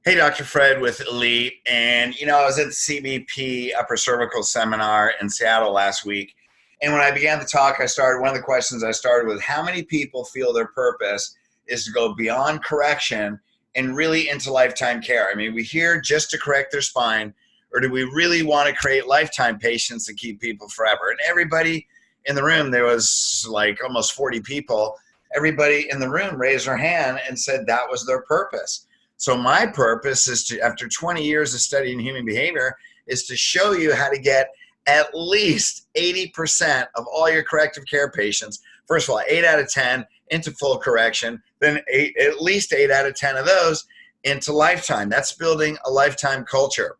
Hey, Dr. Fred with Elite. And, I was at the CBP upper cervical seminar in Seattle last week. And when I began the talk, one of the questions I started with, how many people feel their purpose is to go beyond correction and really into lifetime care? I mean, we hear just to correct their spine, or do we really want to create lifetime patients to keep people forever? And everybody in the room, there was like almost 40 people, everybody in the room raised their hand and said that was their purpose. So my purpose is to, after 20 years of studying human behavior, is to show you how to get at least 80% of all your corrective care patients, first of all, 8 out of 10 into full correction, then at least 8 out of 10 of those into lifetime. That's building a lifetime culture.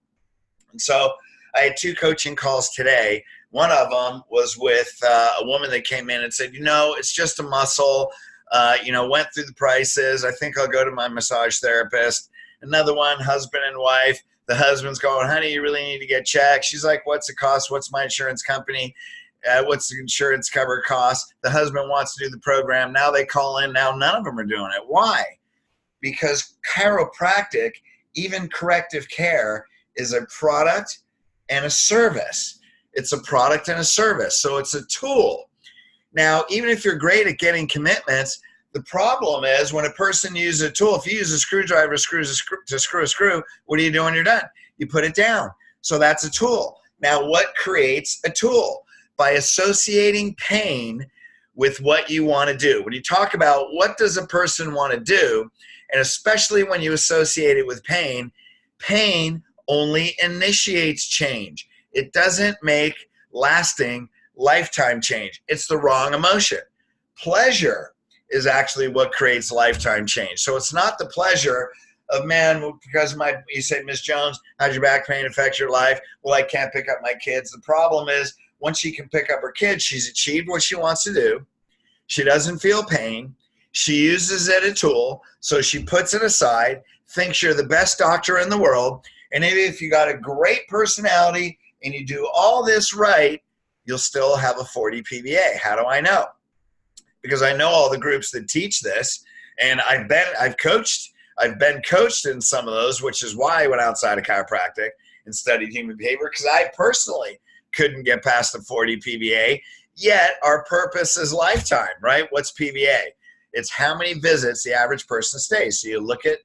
And so I had 2 coaching calls today. One of them was with a woman that came in and said, it's just a muscle. Went through the prices. I think I'll go to my massage therapist. Another one, husband and wife. The husband's going, honey, you really need to get checked. She's like, what's it cost? What's my insurance company? What's the insurance cover cost? The husband wants to do the program. Now they call in. Now none of them are doing it. Why? Because chiropractic, even corrective care, is a product and a service. It's a product and a service. So it's a tool. Now, even if you're great at getting commitments, the problem is when a person uses a tool, if you use a screwdriver to screw a screw, what do you do when you're done? You put it down. So that's a tool. Now, what creates a tool? By associating pain with what you want to do. When you talk about what does a person want to do, and especially when you associate it with pain, pain only initiates change. It doesn't make lasting lifetime change. It's the wrong emotion. Pleasure is actually what creates lifetime change. So it's not the pleasure of, man, because you say, Miss Jones, how'd your back pain affect your life? Well, I can't pick up my kids. The problem is once she can pick up her kids, she's achieved what she wants to do. She doesn't feel pain. She uses it as a tool. So she puts it aside, thinks you're the best doctor in the world. And if you got a great personality and you do all this right, you'll still have a 40 PVA. How do I know? Because I know all the groups that teach this, and I've been coached in some of those, which is why I went outside of chiropractic and studied human behavior, because I personally couldn't get past the 40 PVA. Yet our purpose is lifetime, right? What's PVA? It's how many visits the average person stays. So you look at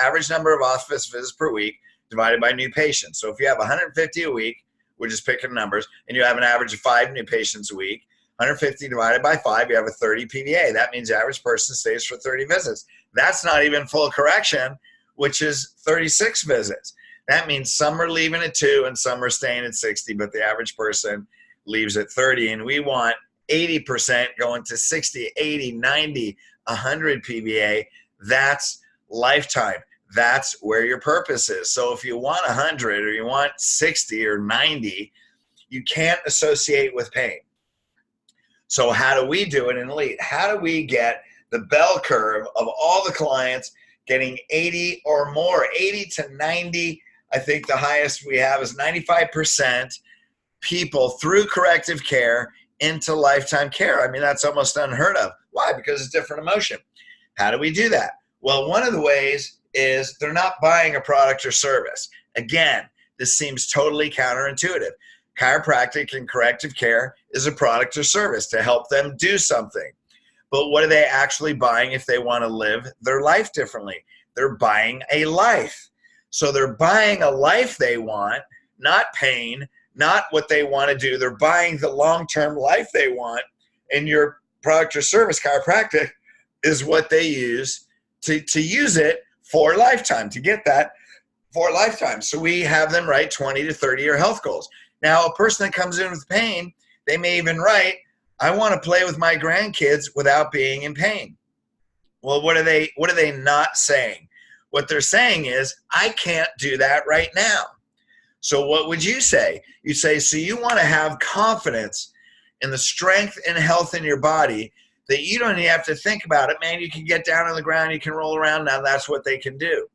average number of office visits per week divided by new patients. So if you have 150 a week, we're just picking numbers, and you have an average of 5 new patients a week, 150 divided by 5, you have a 30 PVA. That means the average person stays for 30 visits. That's not even full correction, which is 36 visits. That means some are leaving at 2 and some are staying at 60, but the average person leaves at 30. And we want 80% going to 60, 80, 90, 100 PVA. That's lifetime. That's where your purpose is. So if you want 100 or you want 60 or 90, you can't associate with pain. So how do we do it in Elite? How do we get the bell curve of all the clients getting 80 or more, 80 to 90? I think the highest we have is 95% people through corrective care into lifetime care. I mean, that's almost unheard of. Why? Because it's different emotion. How do we do that? Well, one of the ways is they're not buying a product or service. Again, this seems totally counterintuitive. Chiropractic and corrective care is a product or service to help them do something. But what are they actually buying if they want to live their life differently? They're buying a life. So they're buying a life they want, not pain, not what they want to do. They're buying the long-term life they want. And your product or service, chiropractic, is what they use to use it for a lifetime, to get that for a lifetime. So we have them write 20 to 30-year health goals. Now, a person that comes in with pain, they may even write, I want to play with my grandkids without being in pain. Well, what are they not saying? What they're saying is, I can't do that right now. So what would you say? You say, so you want to have confidence in the strength and health in your body that you don't even have to think about it, man. You can get down on the ground, you can roll around. Now that's what they can do.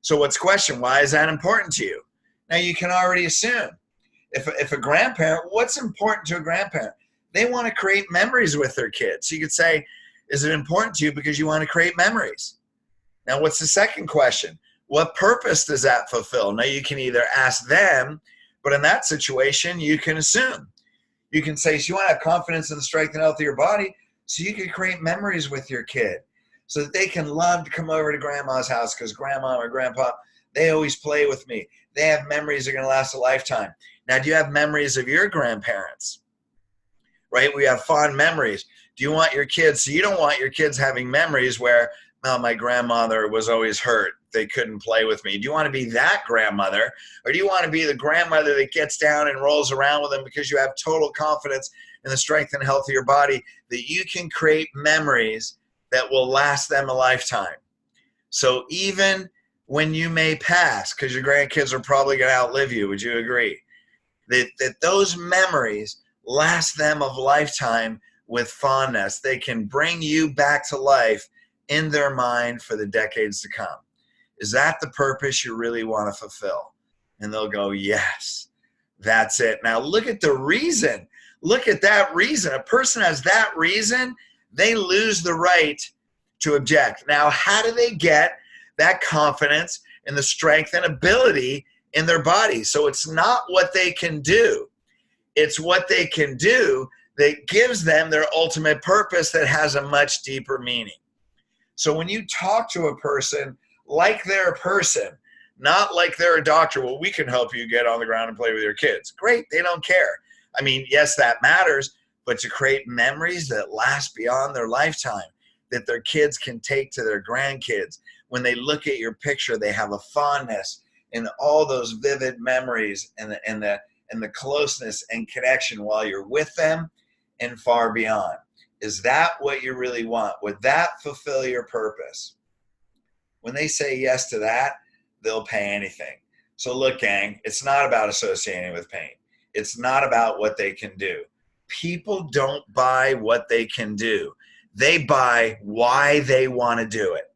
So what's the question? Why is that important to you? Now you can already assume. If a grandparent, what's important to a grandparent? They want to create memories with their kids. So you could say, is it important to you because you want to create memories? Now, what's the second question? What purpose does that fulfill? Now, you can either ask them, but in that situation, you can assume. You can say, so you want to have confidence in the strength and health of your body, so you can create memories with your kid so that they can love to come over to grandma's house because grandma or grandpa, they always play with me. They have memories that are going to last a lifetime. Now, do you have memories of your grandparents? Right? We have fond memories. Do you want your kids, so you don't want your kids having memories where, well, my grandmother was always hurt. They couldn't play with me. Do you want to be that grandmother, or do you want to be the grandmother that gets down and rolls around with them because you have total confidence in the strength and health of your body that you can create memories that will last them a lifetime? So even when you may pass, because your grandkids are probably going to outlive you, would you agree? That those memories last them of lifetime with fondness. They can bring you back to life in their mind for the decades to come. Is that the purpose you really want to fulfill? And they'll go, yes, that's it. Now look at the reason. Look at that reason. A person has that reason, they lose the right to object. Now, how do they get that confidence and the strength and ability in their body? So it's not what they can do. It's what they can do that gives them their ultimate purpose that has a much deeper meaning. So when you talk to a person like they're a person, not like they're a doctor, well, we can help you get on the ground and play with your kids. Great, they don't care. I mean, yes, that matters, but to create memories that last beyond their lifetime, that their kids can take to their grandkids. When they look at your picture, they have a fondness in all those vivid memories and the closeness and connection while you're with them and far beyond. Is that what you really want? Would that fulfill your purpose? When they say yes to that, they'll pay anything. So look, gang, it's not about associating with pain. It's not about what they can do. People don't buy what they can do. They buy why they want to do it,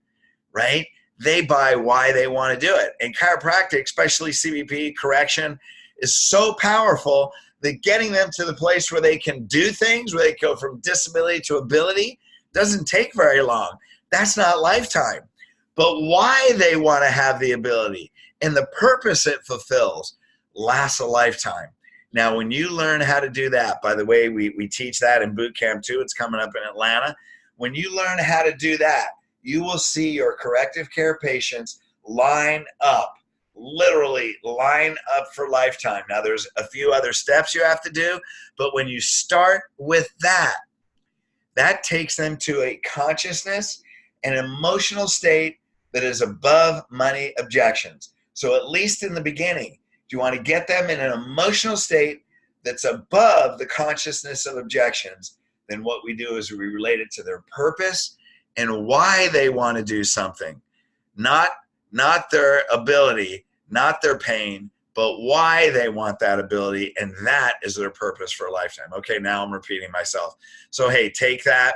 right? They buy why they want to do it. And chiropractic, especially CBP correction, is so powerful that getting them to the place where they can do things, where they go from disability to ability, doesn't take very long. That's not lifetime. But why they want to have the ability and the purpose it fulfills lasts a lifetime. Now, when you learn how to do that, by the way, we teach that in boot camp too. It's coming up in Atlanta. When you learn how to do that, you will see your corrective care patients line up, literally line up for lifetime. Now, there's a few other steps you have to do, but when you start with that, that takes them to a consciousness and emotional state that is above money objections. So at least in the beginning, you want to get them in an emotional state that's above the consciousness of objections. Then what we do is we relate it to their purpose and why they want to do something. Not their ability, not their pain, but why they want that ability, and that is their purpose for a lifetime. Okay, now I'm repeating myself. So hey, take that.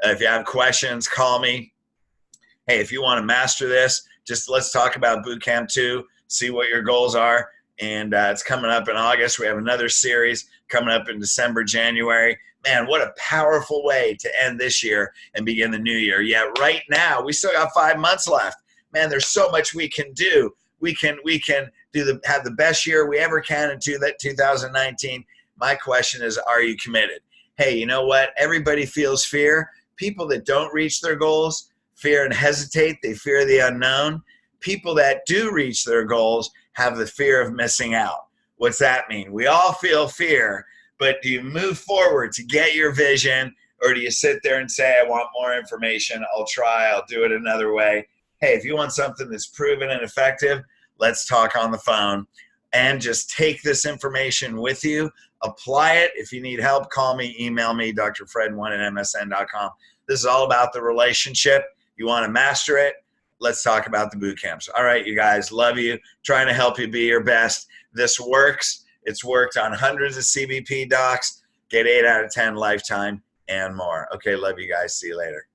If you have questions, call me. Hey, if you want to master this, just let's talk about Boot Camp 2, see what your goals are. And it's coming up in August. We have another series coming up in December, January. Man, what a powerful way to end this year and begin the new year. Yeah, right now, we still got 5 months left. Man, there's so much we can do. We can have the best year we ever can in 2019. My question is, are you committed? Hey, you know what? Everybody feels fear. People that don't reach their goals fear and hesitate. They fear the unknown. People that do reach their goals have the fear of missing out. What's that mean? We all feel fear, but do you move forward to get your vision, or do you sit there and say, I want more information, I'll try, I'll do it another way? Hey, if you want something that's proven and effective, let's talk on the phone and just take this information with you, apply it. If you need help, call me, email me, drfred1@msn.com. This is all about the relationship. You want to master it? Let's talk about the boot camps. All right, you guys, love you. Trying to help you be your best. This works. It's worked on hundreds of CBP docs. Get 8 out of 10 lifetime and more. Okay, love you guys. See you later.